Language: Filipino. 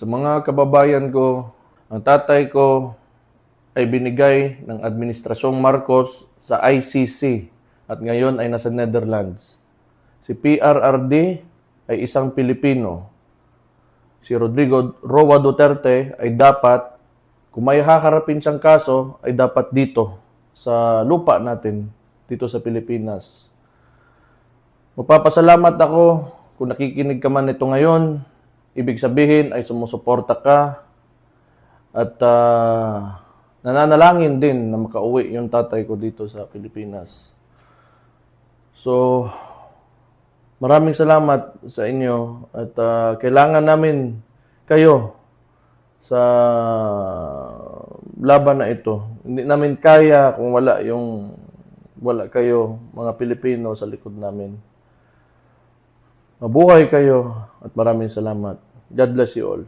Sa mga kababayan ko, ang tatay ko ay binigay ng Administrasyong Marcos sa ICC at ngayon ay nasa Netherlands. Si PRRD ay isang Pilipino. Si Rodrigo Roa Duterte ay dapat, kung may haharapin siyang kaso, ay dapat dito sa lupa natin, dito sa Pilipinas. Magpapasalamat ako kung nakikinig ka man nito ngayon. Ibig sabihin ay sumusuporta ka at nananalangin din na makauwi yung tatay ko dito sa Pilipinas. So, maraming salamat sa inyo at kailangan namin kayo sa laban na ito. Hindi namin kaya kung wala kayo mga Pilipino sa likod namin. Mabuhay kayo at maraming salamat. God bless you all.